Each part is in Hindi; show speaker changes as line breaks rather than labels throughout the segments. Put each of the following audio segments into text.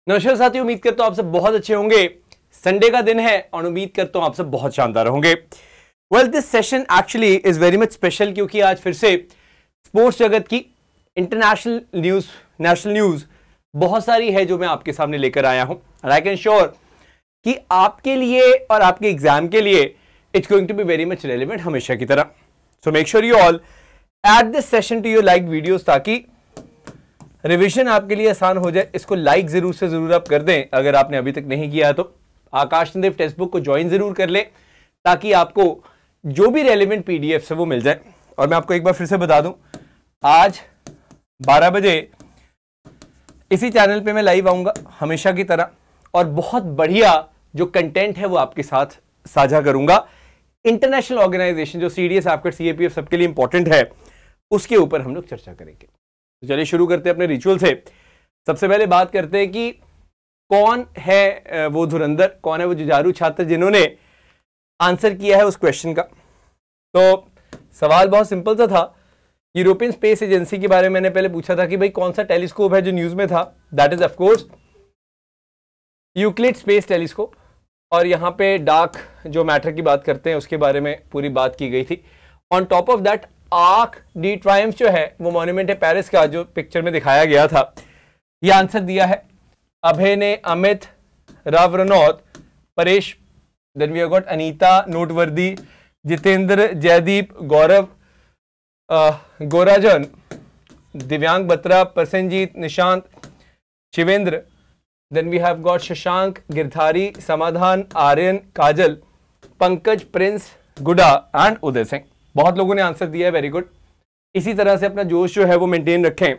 नमस्कार साथियों, उम्मीद करता हूं आप सब बहुत अच्छे होंगे। संडे का दिन है और उम्मीद करता हूं आप सब बहुत शानदार होंगे। Well, this session actually is very much special क्योंकि आज फिर से स्पोर्ट्स जगत की इंटरनेशनल न्यूज, नेशनल न्यूज बहुत सारी है जो मैं आपके सामने लेकर आया हूं। एंड आई कैन श्योर कि आपके लिए और आपके एग्जाम के लिए it's going to be very much relevant हमेशा की तरह। So make sure you all add this session to your like videos ताकि रिवीजन आपके लिए आसान हो जाए। इसको लाइक जरूर से जरूर आप कर दें अगर आपने अभी तक नहीं किया है तो। आकाश नंदेव टेक्स्ट बुक को ज्वाइन जरूर कर ले ताकि आपको जो भी रेलिवेंट पीडीएफ है वो मिल जाए। और मैं आपको एक बार फिर से बता दूं, आज 12 बजे इसी चैनल पे मैं लाइव आऊंगा हमेशा की तरह और बहुत बढ़िया जो कंटेंट है वो आपके साथ साझा करूंगा। इंटरनेशनल ऑर्गेनाइजेशन जो सीडीएस, एफकेट, सीएपीएफ सबके लिए इंपॉर्टेंट है, उसके ऊपर हम लोग चर्चा करेंगे। तो चलिए शुरू करते हैं अपने रिचुअल से। सबसे पहले बात करते हैं कि कौन है वो धुरंधर, कौन है वो जुझारू छात्र जिन्होंने आंसर किया है उस क्वेश्चन का। तो सवाल बहुत सिंपल सा था। यूरोपियन स्पेस एजेंसी के बारे में मैंने पहले पूछा था कि भाई कौन सा टेलीस्कोप है जो न्यूज में था। That is of course Euclid space telescope. और यहाँ पे डार्क जो मैटर की बात करते हैं उसके बारे में पूरी बात की गई थी। On top of that arc D Triumph जो है वो मॉन्यूमेंट है पेरिस का, जो पिक्चर में दिखाया गया था। ये आंसर दिया है अभय ने, Amit, Rao Ranaut, Paresh, then we have got Anita, नोटवर्दी, जितेंद्र, जयदीप, गौरव, गोराजन, Divyang Batra, Prasenjit, Nishant, Shivendra, then we have got Shashank, Girdhari, Samadhan, Aryan, Kajal, Pankaj, Prince, गुडा एंड उदय सिंह। बहुत लोगों ने आंसर दिया है, वेरी गुड। इसी तरह से अपना जोश जो है वो मेंटेन रखें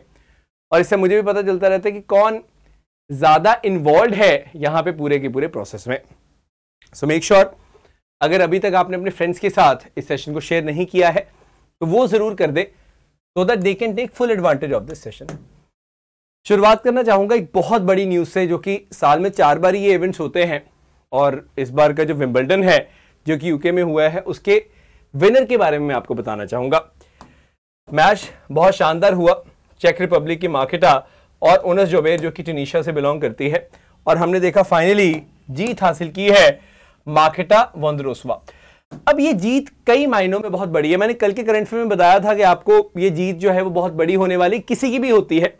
और इससे मुझे भी पता चलता रहता है कि कौन ज्यादा इन्वॉल्व है यहाँ पे पूरे के पूरे प्रोसेस में। सो मेक श्योर अगर अभी तक आपने अपने फ्रेंड्स के साथ इस सेशन को शेयर नहीं किया है तो वो जरूर कर दे so that they can take full advantage of this session. शुरुआत करना चाहूंगा एक बहुत बड़ी न्यूज से, जो कि साल में 4 बार ये इवेंट्स होते हैं और इस बार का जो विंबलडन है जो कि यूके में हुआ है उसके विनर के बारे में मैं आपको बताना चाहूंगा। मैच बहुत शानदार हुआ। चेक रिपब्लिक की मार्केटा और उनस जोबेर जो कि ट्यूनीशिया से बिलोंग करती है, और हमने देखा फाइनली जीत हासिल की है मार्केटा वोंद्रोसोवा। अब ये जीत कई मायनों में बहुत बड़ी है। मैंने कल के करंट अफेयर में बताया था कि आपको ये जीत जो है वो बहुत बड़ी होने वाली, किसी की भी होती है।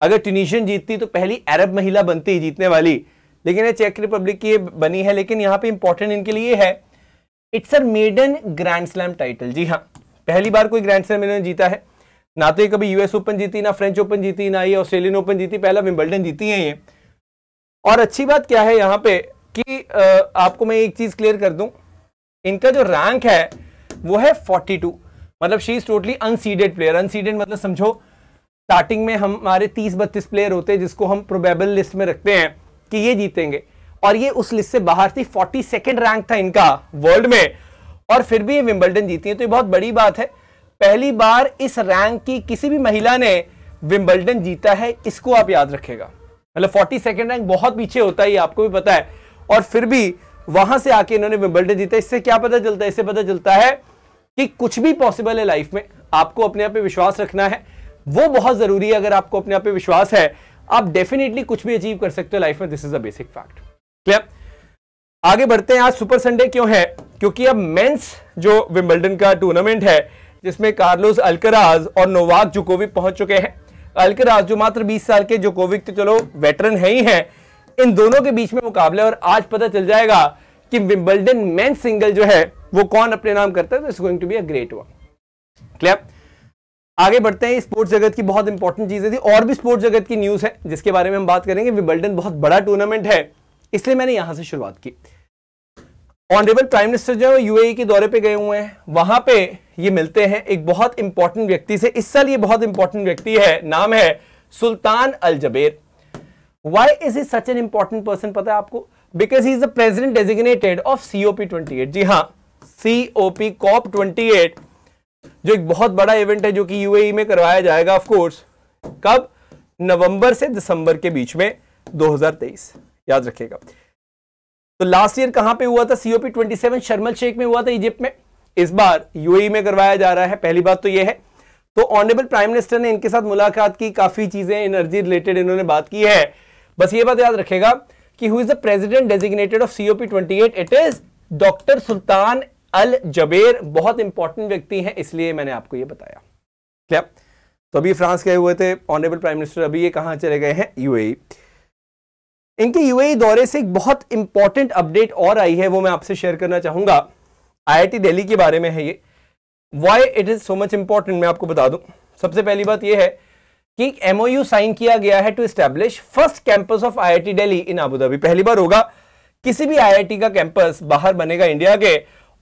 अगर ट्यूनीशियन जीतती तो पहली अरब महिला बनती जीतने वाली, लेकिन ये चेक रिपब्लिक की बनी है। लेकिन यहाँ पे इंपॉर्टेंट इनके लिए है, it's a maiden grand slam title. जी हाँ, पहली बार कोई ग्रैंड स्लैम इन्होंने जीता है। ना तो ये कभी यूएस ओपन जीती, ना फ्रेंच ओपन जीती, ना ये ऑस्ट्रेलियन ओपन जीती, पहला विंबलडन जीती है ये। और अच्छी बात क्या है यहाँ पे कि आपको मैं एक चीज क्लियर कर दूं, इनका जो रैंक है वो है 42। मतलब she is totally unseeded player. Unseeded मतलब समझो स्टार्टिंग में हमारे 30-32 प्लेयर होते हैं जिसको हम प्रोबेबल लिस्ट में रखते हैं कि ये जीतेंगे, और ये उस लिस्ट से बाहर थी। 42nd रैंक था इनका वर्ल्ड में, और फिर भी ये विंबलडन जीती है। तो ये बहुत बड़ी बात है। पहली बार इस रैंक की किसी भी महिला ने विंबलडन जीता है, इसको आप याद रखेगा। मतलब 42nd रैंक बहुत पीछे होता है, ये आपको भी पता है, और फिर भी वहां से आके इन्होंने विंबलडन जीता। इससे क्या पता चलता है? इससे पता चलता है कि कुछ भी पॉसिबल है लाइफ में। आपको अपने आप पे विश्वास रखना है, वो बहुत जरूरी है। अगर आपको अपने आप पे विश्वास है, आप डेफिनेटली कुछ भी अचीव कर सकते हो लाइफ में। This is a basic fact. Clear? आगे बढ़ते हैं। आज सुपर संडे क्यों है? क्योंकि अब मेंस जो विंबलडन का टूर्नामेंट है जिसमें कार्लोस अल्कराज और नोवाक जोकोविक पहुंच चुके हैं। अल्कराज जो मात्र 20 साल के, जोकोविक तो चलो वेटरन है ही हैं, इन दोनों के बीच में मुकाबला। और आज पता चल जाएगा कि विंबलडन मेंस सिंगल जो है वो कौन अपने नाम करता है। It's going to be a great one. Clear? आगे बढ़ते हैं। स्पोर्ट्स जगत की बहुत इंपॉर्टेंट चीजें थी, और भी स्पोर्ट्स जगत की न्यूज है जिसके बारे में हम बात करेंगे। विंबलडन बहुत बड़ा टूर्नामेंट है, इसलिए मैंने यहां से शुरुआत की। ऑनरेबल प्राइम मिनिस्टर जो है यूएई के दौरे पे गए हुए हैं, वहां पे ये मिलते हैं एक बहुत इंपॉर्टेंट व्यक्ति से। इस साल ये बहुत इंपॉर्टेंट व्यक्ति है, नाम है Sultan Al Jaber. Why is he such an important person? पता है आपको? Because he is the president designated of COP28। जी हाँ, COP28 जो एक बहुत बड़ा इवेंट है जो कि यूएई में करवाया जाएगा। ऑफ कोर्स कब? नवंबर से दिसंबर के बीच में 2023, याद रखिएगा। तो लास्ट ईयर कहां पे हुआ था? COP27 शर्म एल शेख में हुआ था, इजिप्ट में। इस बार यूएई में करवाया जा रहा है। पहली बात तो यह है। तो ऑनरेबल प्राइम मिनिस्टर ने इनके साथ मुलाकात की, काफी चीजें एनर्जी रिलेटेड इन्होंने बात की है। बस ये बात याद रखेगा कि who is the president designated of COP28, it is doctor Sultan Al Jaber. बहुत इंपॉर्टेंट व्यक्ति हैं, इसलिए मैंने आपको ये बताया। क्या तो अभी फ्रांस गए हुए थे ऑनरेबल प्राइम मिनिस्टर, अभी ये कहां चले गए हैं? UAE। इनके UAE दौरे से एक बहुत इंपॉर्टेंट अपडेट और आई है, वो मैं आपसे शेयर करना चाहूंगा। IIT दिल्ली के बारे में है ये। Why it is so much important मैं आपको बता दूं। सबसे पहली बात यह है कि एक MOU साइन किया गया है to establish first campus of IIT Delhi in Abu Dhabi. पहली बार होगा किसी भी IIT का कैंपस बाहर बनेगा इंडिया के,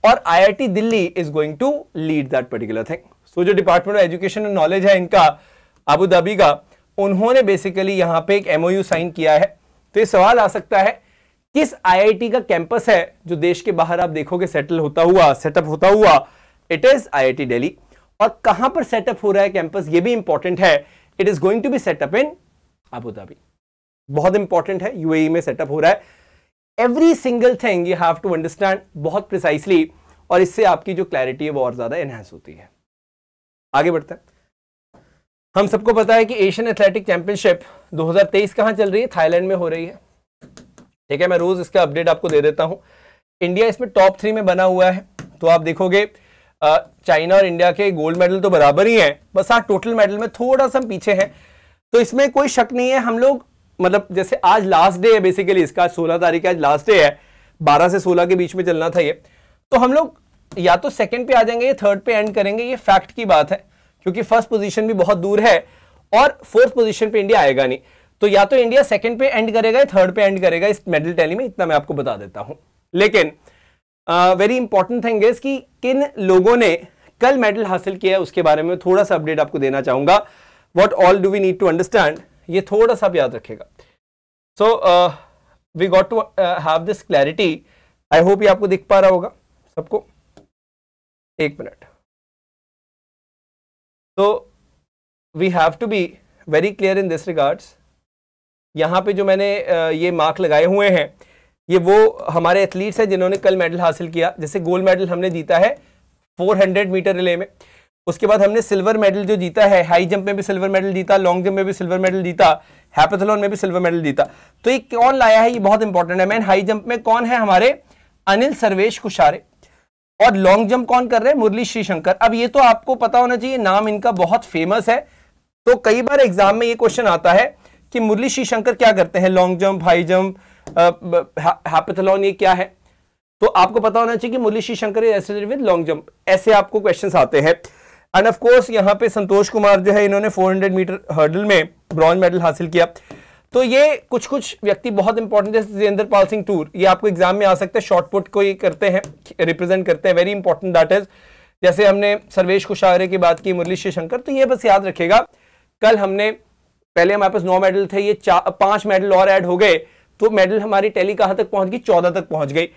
और IIT Delhi is going to lead that particular thing. So जो department of education and knowledge है इनका अबू धाबी का, उन्होंने बेसिकली यहां पे एक MOU साइन किया है। तो ये सवाल आ सकता है किस IIT का कैंपस है जो देश के बाहर आप देखोगे सेटअप होता हुआ? It is IIT Delhi. और कहां पर सेटअप हो रहा है कैंपस, ये भी इंपॉर्टेंट है। It is going to be setup in Abu Dhabi. बहुत इंपॉर्टेंट है, UAE में सेटअप हो रहा है। Every single thing you have to understand बहुत प्रिसाइसली, और इससे आपकी जो क्लैरिटी है वो और ज्यादा एनहांस होती है। आगे बढ़ते हैं। हम सबको पता है कि एशियन एथलेटिक चैंपियनशिप 2023 कहां चल रही है? थाईलैंड में हो रही है। ठीक है, मैं रोज इसका अपडेट आपको दे देता हूं। इंडिया इसमें टॉप 3 में बना हुआ है। तो आप देखोगे चाइना और इंडिया के गोल्ड मेडल तो बराबर ही हैं, बस हाँ टोटल मेडल में थोड़ा सा पीछे हैं। तो इसमें कोई शक नहीं है, हम लोग मतलब जैसे आज लास्ट डे है बेसिकली इसका, 16 तारीख आज लास्ट डे है, 12 से 16 के बीच में चलना था ये। तो हम लोग या तो सेकंड पे आ जाएंगे या थर्ड पे एंड करेंगे, ये फैक्ट की बात है, क्योंकि फर्स्ट पोजीशन भी बहुत दूर है और फोर्थ पोजीशन पे इंडिया आएगा नहीं। तो या तो इंडिया सेकंड पे एंड करेगा या थर्ड पे एंड करेगा इस मेडल टैली में, इतना मैं आपको बता देता हूं। लेकिन वेरी इंपॉर्टेंट थिंग इज कि किन लोगों ने कल मेडल हासिल किया है उसके बारे में थोड़ा सा अपडेट आपको देना चाहूंगा। What all do we need to understand, ये थोड़ा सा आप याद रखेगा। So we got to have this clarity. I hope ये आपको दिख पा रहा होगा सबको। एक मिनट। तो we have to be very clear in this regards. यहां पे जो मैंने ये मार्क लगाए हुए हैं, ये वो हमारे एथलीट्स हैं जिन्होंने कल मेडल हासिल किया। जैसे गोल्ड मेडल हमने जीता है 400 मीटर रिले में, उसके बाद हमने सिल्वर मेडल जो जीता है, हाई जंप में भी सिल्वर मेडल जीता, लॉन्ग जंप में भी सिल्वर मेडल जीता, हैप्थलॉन में भी सिल्वर मेडल जीता। तो ये कौन लाया है, ये बहुत इंपॉर्टेंट है। मैन हाई जंप में कौन है? हमारे अनिल सर्वेश कुशारे। और लॉन्ग जंप कौन कर रहे हैं? मुरली श्रीशंकर। अब ये तो आपको पता होना चाहिए, नाम इनका बहुत फेमस है। तो कई बार एग्जाम में ये क्वेश्चन आता है कि मुरली श्रीशंकर क्या करते हैं, long jump, high jump, heptathlon, ये क्या है? तो आपको पता होना चाहिए कि Murali Sreeshankar is associated with long jump. ऐसे आपको क्वेश्चंस आते हैं। एंड ऑफ कोर्स यहाँ पे संतोष कुमार जो है, इन्होंने 400 मीटर हर्डल में ब्रॉन्ज मेडल हासिल किया। तो ये कुछ कुछ व्यक्ति बहुत इंपॉर्टेंट, जैसे जितेंद्र पाल सिंह टूर, ये आपको एग्जाम में आ सकते हैं, शॉर्ट पुट को ये करते हैं, रिप्रेजेंट करते हैं, वेरी इंपॉर्टेंट दैट इज। जैसे हमने सर्वेश कुशारे की बात की, मुरली श्रीशंकर, तो ये बस याद रखेगा। कल हमने पहले हमारे पास 9 मेडल थे, ये 5 मेडल और ऐड हो गए, तो मेडल हमारी टैली कहां तक पहुंच गई? 14 तक पहुंच गई।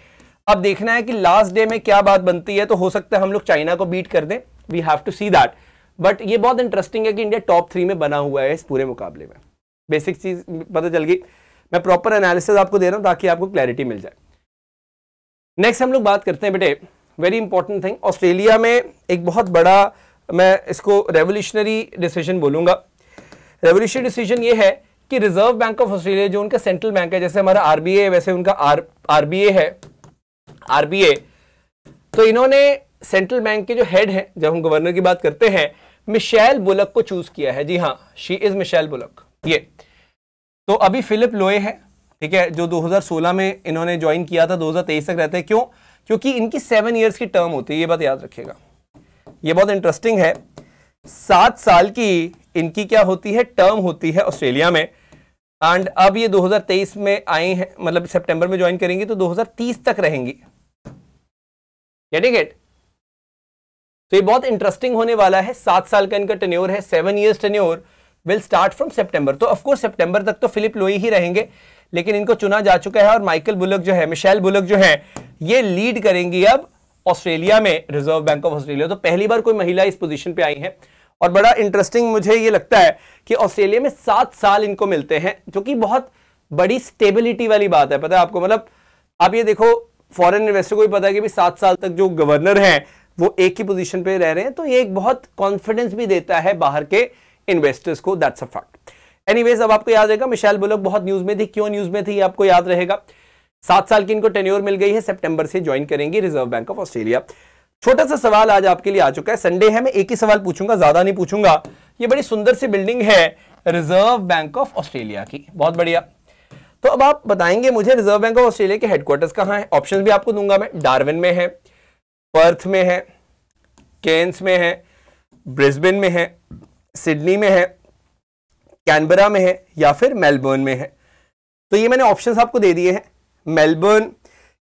अब देखना है कि लास्ट डे में क्या बात बनती है। तो हो सकता है हम लोग चाइना को बीट कर दें, we have to see that. But ये बहुत इंटरेस्टिंग है कि इंडिया टॉप 3 में बना हुआ है इस पूरे मुकाबले में। बेसिक चीज पता चल गई। मैं प्रॉपर एनालिसिस आपको दे रहा हूं ताकि आपको क्लैरिटी मिल जाए। नेक्स्ट हम लोग बात करते हैं बेटे, वेरी इंपॉर्टेंट थिंग। ऑस्ट्रेलिया में एक बहुत बड़ा, मैं इसको रेवोल्यूशनरी डिसीजन बोलूंगा। रेवोल्यूशनरी डिसीजन ये है कि रिजर्व बैंक ऑफ ऑस्ट्रेलिया जो उनका सेंट्रल बैंक है, जैसे हमारा RBA वैसे उनका RBA है, RBA। तो इन्होंने सेंट्रल बैंक के जो हेड हैं, जब हम गवर्नर की बात करते हैं, मिशेल बुलक को चूज किया है। जी हाँ, शी इज मिशेल बुलक। ये तो अभी फिलिप लोए है, ठीक है, जो 2016 में इन्होंने ज्वाइन किया था, 2023 तक रहते हैं। क्यों? क्योंकि इनकी 7 ईयर्स की टर्म होती है, ये बात याद रखिएगा। ये बहुत इंटरेस्टिंग है। 7 साल की इनकी क्या होती है? टर्म होती है ऑस्ट्रेलिया में। एंड अब ये 2023 में आई हैं, मतलब सितंबर में ज्वाइन करेंगी, तो 2030 तक रहेंगी। Getting it? तो ये बहुत इंटरेस्टिंग होने वाला है। 7 साल का इनका टेन्योर है, 7 years tenure will start from September. तो ऑफकोर्स सितंबर तक तो फिलिप लोई ही रहेंगे, लेकिन इनको चुना जा चुका है। और माइकल बुलक जो है, मिशेल बुलक जो है, ये लीड करेंगी अब ऑस्ट्रेलिया में, रिजर्व बैंक ऑफ ऑस्ट्रेलिया। तो पहली बार कोई महिला इस पोजीशन पे आई है। और बड़ा इंटरेस्टिंग मुझे ये लगता है कि ऑस्ट्रेलिया में 7 साल इनको मिलते हैं, जो कि बहुत बड़ी स्टेबिलिटी वाली बात है। पता है आपको, मतलब आप ये देखो, फॉरेन इन्वेस्टर को भी पता है कि 7 साल तक जो गवर्नर हैं वो एक ही पोजीशन पे रह रहे हैं। तो ये एक बहुत कॉन्फिडेंस भी देता है बाहर के इन्वेस्टर्स को, दैट्स अ फैक्ट। एनीवेज, अब आपको याद रहेगा मिशेल बुलक बहुत न्यूज में थी। क्यों न्यूज में थी आपको याद रहेगा। 7 साल की इनको टेन्योर मिल गई है, सितंबर से ज्वाइन करेंगे रिजर्व बैंक ऑफ ऑस्ट्रेलिया। छोटा सा सवाल आज आपके लिए आ चुका है, संडे है, मैं एक ही सवाल पूछूंगा, ज्यादा नहीं पूछूंगा। ये बड़ी सुंदर सी बिल्डिंग है रिजर्व बैंक ऑफ ऑस्ट्रेलिया की, बहुत बढ़िया। तो अब आप बताएंगे मुझे रिजर्व बैंक ऑफ ऑस्ट्रेलिया के हेडक्वार्टर्स कहां है। ऑप्शंस भी आपको दूंगा मैं, डार्विन में है, पर्थ में है, केन्स में है, ब्रिस्बेन में है, सिडनी में है, कैनबरा में है या फिर मेलबर्न में है। तो ये मैंने ऑप्शंस आपको दे दिए हैं, Melbourne,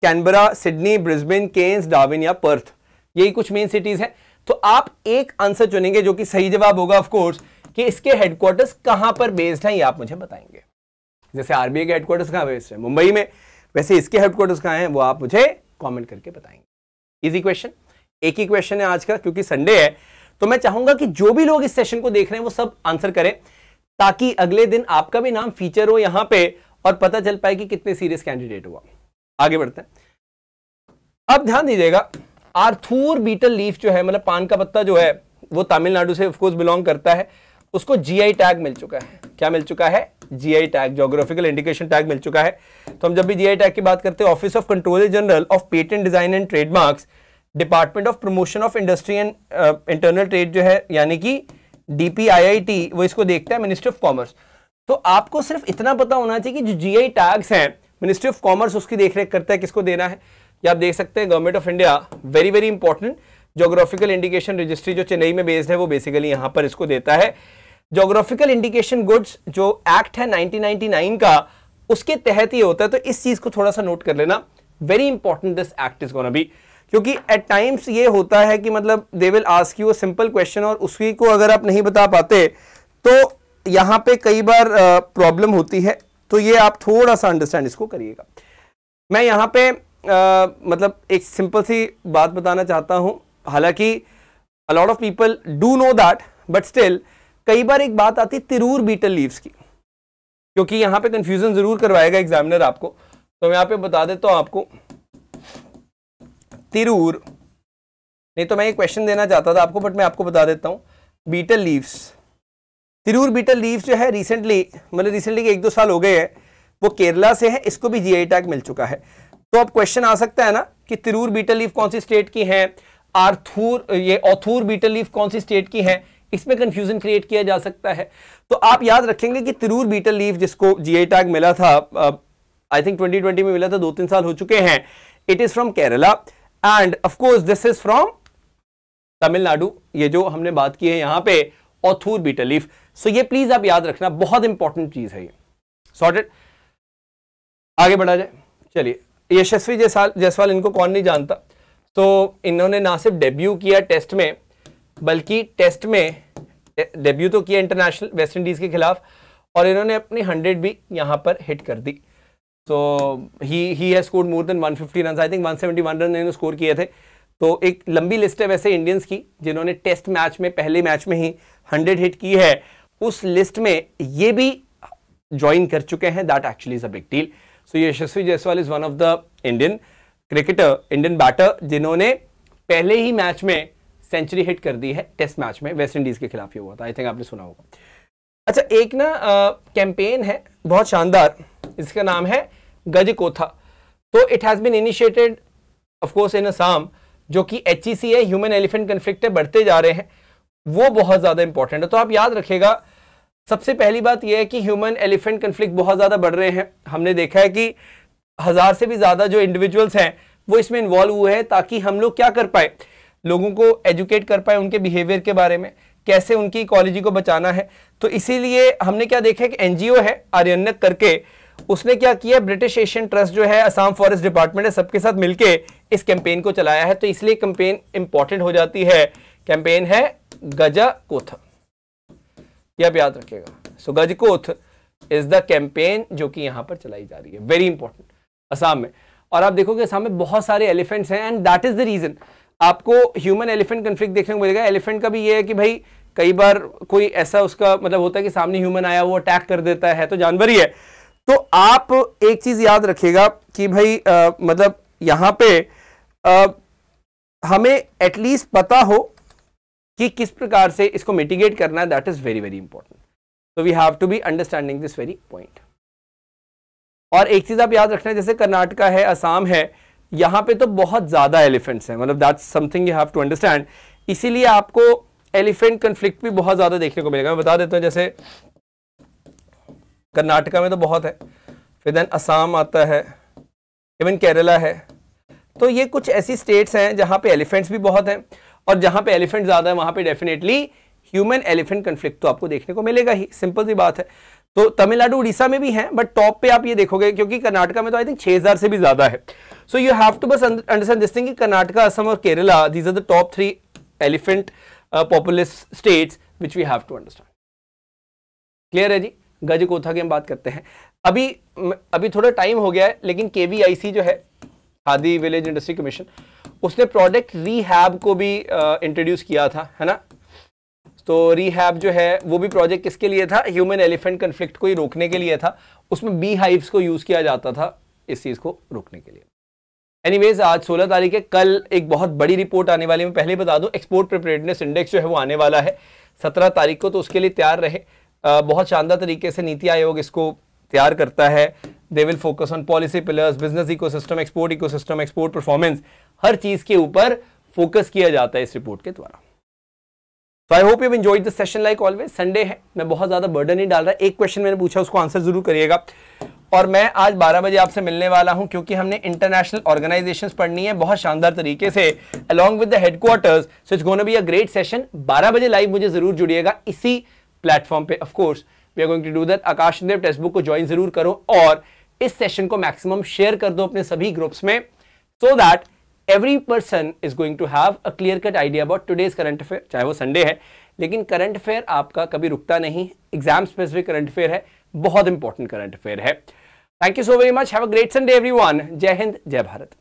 Canberra, Sydney, Brisbane, Cairns, Darwin या पर्थ, यही कुछ मेन सिटीज हैं। तो आप एक आंसर चुनेंगे जो कि सही जवाब होगा ऑफ कोर्स, कि इसके हेडक्वार्टर्स कहां पर बेस्ड हैं, ये आप मुझे बताएंगे। जैसे आरबीआई के हेडक्वार्टर्स कहां बेस्ड है, मुंबई में, वैसे इसके हेडक्वार्टर्स कहां हैं वो आप मुझे कमेंट करके बताएंगे। इजी क्वेश्चन, एक ही क्वेश्चन है आज का, क्योंकि संडे है। तो मैं चाहूंगा कि जो भी लोग इस सेशन को देख रहे हैं वो सब आंसर करें, ताकि अगले दिन आपका भी नाम फीचर हो यहां पे और पता चल पाए कि कितने सीरियस कैंडिडेट हुआ। आगे बढ़ते हैं। अब ध्यान दीजिएगा, आर्थूर बीटल लीफ जो है, मतलब पान का पत्ता जो है, वो तमिलनाडु से ऑफ कोर्स बिलोंग करता है। उसको जीआई टैग मिल चुका है। क्या मिल चुका है? GI tag, geographical indication tag मिल चुका है। तो हम जब भी जीआई टैग की बात करते हैं, office of controller general of patent design and trademarks, department of promotion of industry and internal trade जो है, यानी कि डीपीआईआईटी, वो इसको देखता है, मिनिस्ट्री ऑफ कॉमर्स। तो आपको सिर्फ इतना पता होना चाहिए कि जो जीआई टैग्स हैं, मिनिस्ट्री ऑफ कॉमर्स उसकी देखरेख करता है, किसको देना है। या आप देख सकते हैं government of India, very very important, geographical indication registry जो चेन्नई में बेस्ड है, वो बेसिकली यहां पर इसको देता है। ज्योग्राफिकल इंडिकेशन गुड्स जो एक्ट है 1999 का, उसके तहत ही होता है। तो इस चीज को थोड़ा सा नोट कर लेना, very important this act is gonna be, क्योंकि एट टाइम्स ये होता है कि मतलब they will ask you a simple question और उसी को अगर आप नहीं बता पाते तो यहां पे कई बार प्रॉब्लम होती है। तो ये आप थोड़ा सा अंडरस्टैंड इसको करिएगा। मैं यहां पे मतलब एक सिंपल सी बात बताना चाहता हूं, हालांकि a lot of people do know that, but still कई बार एक बात आती है तिरूर बीटल लीव्स की, क्योंकि यहां पे कंफ्यूजन जरूर करवाएगा एग्जामिनर आपको। तो मैं यहां पे बता देता हूं आपको, तिरूर, नहीं तो मैं ये क्वेश्चन देना चाहता था आपको, बट मैं आपको बता देता हूं, betel leaves, Tirur betel leaves जो है रिसेंटली, मतलब रिसेंटली के 1-2 साल हो गए हैं, वो केरला से है, इसको भी जीआई टैग मिल चुका है। तो अब क्वेश्चन आ सकता है ना कि तिरूर बीटल लीफ कौन सी स्टेट की है, ऑथूर बीटल लीफ कौन सी स्टेट की है, इसमें कंफ्यूजन क्रिएट किया जा सकता है। तो आप याद रखेंगे कि तिरूर बीटल लीफ जिसको जीआई टैग मिला था, आई थिंक 2020 में मिला था, 2-3 साल हो चुके हैं, it is from Kerala end of course this is from Tamil Nadu. ये जो हमने बात की है यहां पे ऑथूर बीटल लीफ, सो ये प्लीज आप याद रखना, बहुत इंपॉर्टेंट चीज है ये। सॉर्टेड, आगे बढ़ा जाए। चलिए, यशस्वी जायसवाल, इनको कौन नहीं जानता। तो इन्होंने ना सिर्फ डेब्यू किया टेस्ट में, बल्कि टेस्ट में डेब्यू तो किया इंटरनेशनल वेस्ट इंडीज के खिलाफ, और इन्होंने अपनी 100 भी यहां पर हिट कर दी। तो he has scored more than 150 run, I think 171 run इन्होंने स्कोर किए थे। तो एक लंबी लिस्ट है वैसे इंडियंस की जिन्होंने टेस्ट मैच में, पहले मैच में ही 100 हिट की है। उस लिस्ट में ये भी ज्वाइन कर चुके हैं, that actually is a big deal. So Yashasvi Jaiswal is one of the Indian cricketer, Indian batter जिन्होंने पहले ही मैच में सेंचुरी हिट कर दी है टेस्ट मैच में, वेस्ट इंडीज के खिलाफ ही हुआ था, आई थिंक आपने सुना होगा। अच्छा, एक ना कैंपेन है बहुत शानदार, इसका नाम है गजकोथा। तो it has been initiated of course in Assam, जो कि HEC है, ह्यूमन एलिफेंट कन्फ्लिक्ट है, बढ़ते जा रहे हैं, वो बहुत ज्यादा इंपॉर्टेंट है। तो आप याद रखिएगा, सबसे पहली बात यह है कि ह्यूमन एलिफेंट कन्फ्लिक्ट बहुत ज्यादा बढ़ रहे हैं। हमने देखा है कि 1000 से भी ज्यादा जो इंडिविजुअल्स हैं वो इसमें इन्वॉल्व हुए हैं, ताकि हम लोग क्या कर पाए, लोगों को एजुकेट कर पाए उनके बिहेवियर के बारे में, कैसे उनकी इकोलॉजी को बचाना है। तो इसीलिए हमने क्या देखा है कि एनजीओ है आर्यनक करके, उसने क्या किया, ब्रिटिश एशियन ट्रस्ट जो है, असम फॉरेस्ट डिपार्टमेंट है, सबके साथ मिलके इस कैंपेन को चलाया है। तो इसलिए कैंपेन इंपॉर्टेंट हो जाती है। कैंपेन है गजकोथ, ये आप याद रखिएगा। सो गजकोथ इज द कैंपेन जो कि यहां पर चलाई जा रही है, वेरी इंपॉर्टेंट, असम में। और आप देखोगे असम में बहुत सारे एलिफेंट्स हैं, and that is the reason आपको ह्यूमन एलिफेंट कन्फ्लिक्ट देखने को मिलेगा। एलिफेंट का भी ये है कि भाई कई बार कोई ऐसा उसका मतलब होता है कि सामने ह्यूमन आया, वो अटैक कर देता है, तो जानवर ही है। तो आप एक चीज याद रखिएगा कि भाई मतलब यहां पे हमें एटलीस्ट पता हो कि किस प्रकार से इसको मिटिगेट करना है, that is very very important. So we have to be understanding this very point. और एक चीज आप याद रखना, जैसे कर्नाटका है, असम है, यहाँ पे तो बहुत ज्यादा एलिफेंट्स हैं, मतलब that's something you have to understand. इसीलिए आपको एलिफेंट कन्फ्लिक्ट भी बहुत ज्यादा देखने को मिलेगा। मैं बता देता हूँ, जैसे कर्नाटका में तो बहुत है, फिर देन असम आता है, इवन केरला है। तो ये कुछ ऐसी स्टेट्स हैं जहाँ पे एलिफेंट्स भी बहुत हैं, और जहाँ पे एलिफेंट ज्यादा है वहाँ पे डेफिनेटली ह्यूमन एलिफेंट कन्फ्लिक्ट तो आपको देखने को मिलेगा ही, सिंपल सी बात है। तो तमिलनाडु उड़ीसा में भी है, बट टॉप पे आप ये देखोगे, क्योंकि कर्नाटका में तो आई थिंक 6000 से भी ज्यादा है। सो यू हैव टू बस अंडरस्टैंड दिस थिंग कि कर्नाटका, असम और Kerala, these are the top 3 elephant populous states which we have to understand. Clear है जी? गजकोथा की हम बात करते हैं। अभी थोड़ा टाइम हो गया है, लेकिन KVIC जो है, खादी विलेज इंडस्ट्री कमीशन, उसने प्रोडक्ट रीहैब को भी इंट्रोड्यूस किया था, है ना। तो रीहैब जो है वो भी प्रोजेक्ट किसके लिए था? ह्यूमन एलिफेंट कन्फ्लिक्ट को ही रोकने के लिए था। उसमें बी हाइव्स को यूज किया जाता था इस चीज को रोकने के लिए। एनीवेज, आज 16 तारीख है, कल एक बहुत बड़ी रिपोर्ट आने वाली है। मैं पहले ही बता दूं, एक्सपोर्ट प्रिपेयर्डनेस इंडेक्स जो है वो आने वाला है 17 तारीख को, तो उसके लिए तैयार रहे। बहुत शानदार तरीके से नीति आयोग इसको तैयार करता है। They will focus on policy pillars, business ecosystem, export performance, हर चीज के ऊपर फोकस किया जाता है इस रिपोर्ट के द्वारा। So I hope you've enjoyed this session like always. Sunday है, मैं बहुत ज्यादा बर्डन नहीं डाल रहा। एक क्वेश्चन मैंने पूछा, उसको आंसर जरूर करिएगा। और मैं आज 12 बजे आपसे मिलने वाला हूं, क्योंकि हमने इंटरनेशनल ऑर्गेनाइजेशंस पढ़नी है बहुत शानदार तरीके से, along with the headquarters. So it's going to be a great session. 12 बजे लाइव मुझे जरूर जुड़िएगा इसी प्लेटफॉर्म पे। Of course we are going to do that. Aakash Dev text book को ज्वाइन जरूर करो, और इस सेशन को मैक्सिमम शेयर कर दो अपने सभी ग्रुप्स में, so that every person is going to have a clear cut idea about today's current affair। चाहे वो संडे है, लेकिन करंट अफेयर आपका कभी रुकता नहीं। एग्जाम स्पेसिफिक करंट अफेयर है, बहुत इंपॉर्टेंट करंट अफेयर है। Thank you so very much, have a great Sunday everyone. जय हिंद, जय भारत।